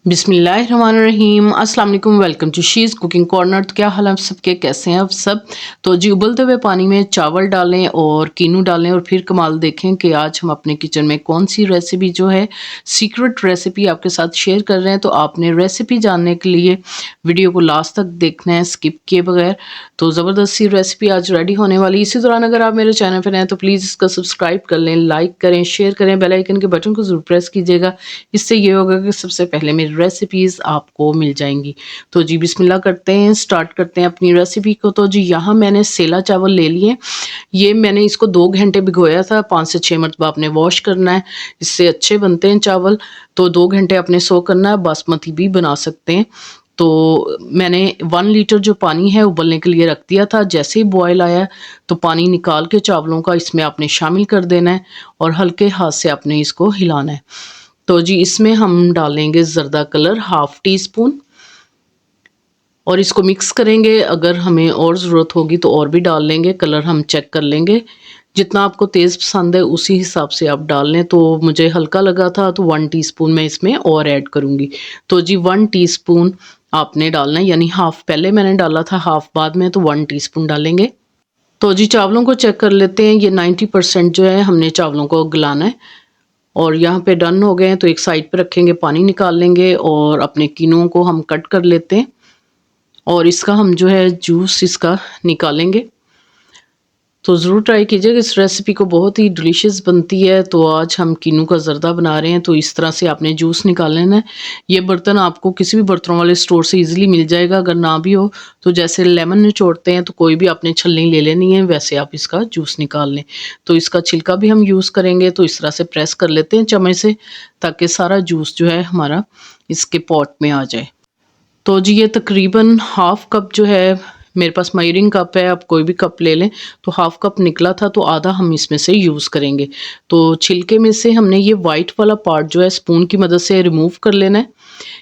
बिस्मिल्लाहिर्रहमानिर्रहीम अस्सलाम वालेकुम। Welcome to she's cooking corner. तो क्या हाल है आप सबके, कैसे हैं आप सब। तो जी उबलते हुए पानी में चावल डालें और कीनू डालें और फिर कमाल देखें कि आज हम अपने किचन में कौन सी रेसिपी जो है सीक्रेट रेसिपी आपके साथ शेयर कर रहे हैं। तो आपने रेसिपी जानने के लिए वीडियो को लास्ट तक देखना है स्किप किए बगैर। तो ज़बरदस्त सी रेसिपी आज रेडी होने वाली। इसी दौरान अगर आप मेरे चैनल पर हैं तो प्लीज़ इसका सब्सक्राइब कर लें, लाइक करें, शेयर करें, बेल आइकन के बटन को ज़रूर प्रेस कीजिएगा। इससे ये होगा कि सबसे पहले मेरी रेसिपीज़ आपको मिल जाएंगी। तो जी बिस्मिल्लाह करते हैं, स्टार्ट करते हैं अपनी रेसिपी को। तो जी यहाँ मैंने सेला चावल ले लिए। ये मैंने इसको 2 घंटे भिगोया था। 5 से 6 मरतबा आपने वॉश करना है, इससे अच्छे बनते हैं चावल। तो 2 घंटे आपने सो करना है। बासमती भी बना सकते हैं। तो मैंने 1 लीटर जो पानी है उबलने के लिए रख दिया था। जैसे ही बॉयल आया तो पानी निकाल के चावलों का इसमें आपने शामिल कर देना है और हल्के हाथ से आपने इसको हिलाना है। तो जी इसमें हम डालेंगे ज़र्दा कलर 1/2 टी स्पून और इसको मिक्स करेंगे। अगर हमें और ज़रूरत होगी तो और भी डाल लेंगे, कलर हम चेक कर लेंगे। जितना आपको तेज़ पसंद है उसी हिसाब से आप डाल लें। तो मुझे हल्का लगा था तो 1 टीस्पून मैं इसमें और ऐड करूँगी। तो जी 1 टीस्पून आपने डालना है, यानी हाफ़ पहले मैंने डाला था, हाफ़ बाद में, तो 1 टीस्पून डालेंगे। तो जी चावलों को चेक कर लेते हैं। ये 90% जो है हमने चावलों को गलाना है और यहाँ पे डन हो गए हैं। तो एक साइड पे रखेंगे, पानी निकाल लेंगे और अपने कीनों को हम कट कर लेते हैं और इसका हम जो है जूस इसका निकालेंगे। तो ज़रूर ट्राई कीजिएगा, इस रेसिपी को बहुत ही डिलीशियस बनती है। तो आज हम कीनू का ज़र्दा बना रहे हैं। तो इस तरह से आपने जूस निकाल लेना है। ये बर्तन आपको किसी भी बर्तनों वाले स्टोर से इजीली मिल जाएगा। अगर ना भी हो तो जैसे लेमन निचोड़ते हैं तो कोई भी आपने छलनी ले लेनी है, वैसे आप इसका जूस निकाल लें। तो इसका छिलका भी हम यूज़ करेंगे। तो इस तरह से प्रेस कर लेते हैं चम्मच से, ताकि सारा जूस जो है हमारा इसके पॉट में आ जाए। तो जी ये तकरीबन 1/2 कप जो है, मेरे पास मेजरिंग कप है, आप कोई भी कप ले लें। तो 1/2 कप निकला था तो आधा हम इसमें से यूज़ करेंगे। तो छिलके में से हमने ये वाइट वाला पार्ट जो है स्पून की मदद से रिमूव कर लेना है,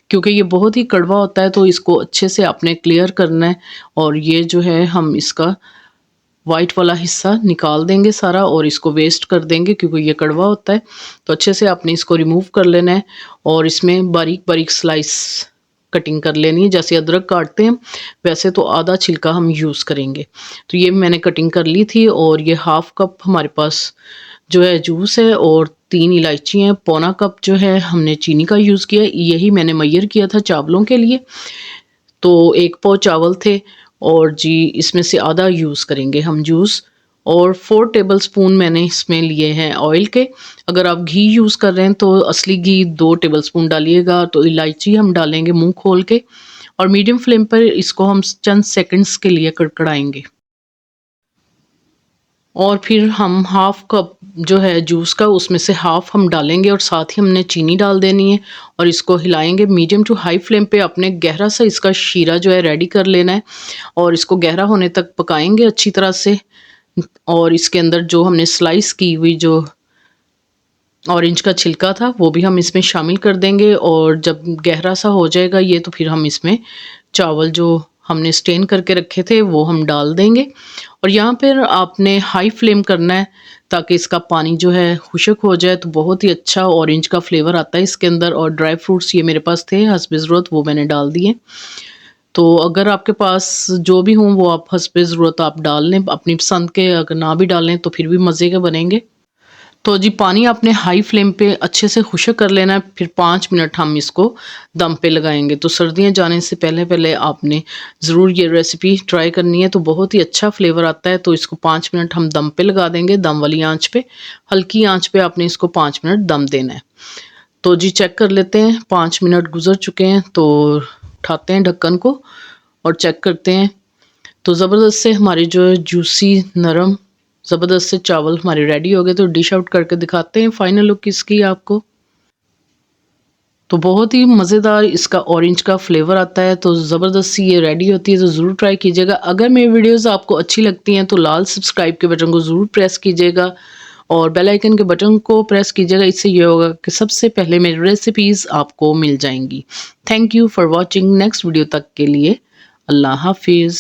क्योंकि ये बहुत ही कड़वा होता है। तो इसको अच्छे से आपने क्लियर करना है और ये जो है हम इसका वाइट वाला हिस्सा निकाल देंगे सारा और इसको वेस्ट कर देंगे, क्योंकि ये कड़वा होता है। तो अच्छे से आपने इसको रिमूव कर लेना है और इसमें बारीक बारीक स्लाइस कटिंग कर लेनी है। जैसे अदरक काटते हैं वैसे तो आधा छिलका हम यूज़ करेंगे। तो ये मैंने कटिंग कर ली थी और ये 1/2 कप हमारे पास जो है जूस है और 3 इलायची हैं। पौना कप जो है हमने चीनी का यूज़ किया, यही मैंने मेजर किया था चावलों के लिए। तो 1 पाव चावल थे और जी इसमें से आधा यूज़ करेंगे हम जूस। और 4 टेबलस्पून मैंने इसमें लिए हैं ऑयल के। अगर आप घी यूज़ कर रहे हैं तो असली घी 2 टेबलस्पून डालिएगा। तो इलायची हम डालेंगे मुंह खोल के और मीडियम फ्लेम पर इसको हम चंद सेकंड्स के लिए कड़कड़ाएंगे। और फिर हम 1/2 कप जो है जूस का, उसमें से हाफ़ हम डालेंगे और साथ ही हमने चीनी डाल देनी है और इसको हिलाएंगे। मीडियम टू हाई फ्लेम पे अपने गहरा सा इसका शीरा जो है रेडी कर लेना है और इसको गहरा होने तक पकाएंगे अच्छी तरह से। और इसके अंदर जो हमने स्लाइस की हुई जो ऑरेंज का छिलका था वो भी हम इसमें शामिल कर देंगे। और जब गहरा सा हो जाएगा ये तो फिर हम इसमें चावल जो हमने स्टेन करके रखे थे वो हम डाल देंगे। और यहाँ पर आपने हाई फ्लेम करना है ताकि इसका पानी जो है खुश्क हो जाए। तो बहुत ही अच्छा ऑरेंज का फ्लेवर आता है इसके अंदर। और ड्राई फ्रूट्स ये मेरे पास थे हस्बे ज़रूरत, वो मैंने डाल दिए। तो अगर आपके पास जो भी हों वो आप हस्बे ज़रूरत आप डाल लें अपनी पसंद के। अगर ना भी डालें तो फिर भी मज़े के बनेंगे। तो जी पानी आपने हाई फ्लेम पे अच्छे से खुश्क कर लेना है। फिर 5 मिनट हम इसको दम पे लगाएंगे। तो सर्दियाँ जाने से पहले पहले आपने ज़रूर ये रेसिपी ट्राई करनी है। तो बहुत ही अच्छा फ्लेवर आता है। तो इसको 5 मिनट हम दम पे लगा देंगे, दम वाली आंच पे। हल्की आंच पे आपने इसको 5 मिनट दम देना है। तो जी चेक कर लेते हैं, 5 मिनट गुजर चुके हैं। तो उठाते हैं ढक्कन को और चेक करते हैं। तो ज़बरदस्त से हमारी जो जूसी नरम ज़बरदस्त से चावल हमारे रेडी हो गए। तो डिश आउट करके दिखाते हैं फाइनल लुक इसकी आपको। तो बहुत ही मज़ेदार इसका ऑरेंज का फ्लेवर आता है। तो ज़बरदस्त सी ये रेडी होती है। तो ज़रूर ट्राई कीजिएगा। अगर मेरी वीडियोस आपको अच्छी लगती हैं तो लाल सब्सक्राइब के बटन को ज़रूर प्रेस कीजिएगा और बेल आइकन के बटन को प्रेस कीजिएगा। इससे ये होगा कि सबसे पहले मेरी रेसिपीज़ आपको मिल जाएंगी। Thank you for watching. Next video तक के लिए अल्लाह हाफिज़।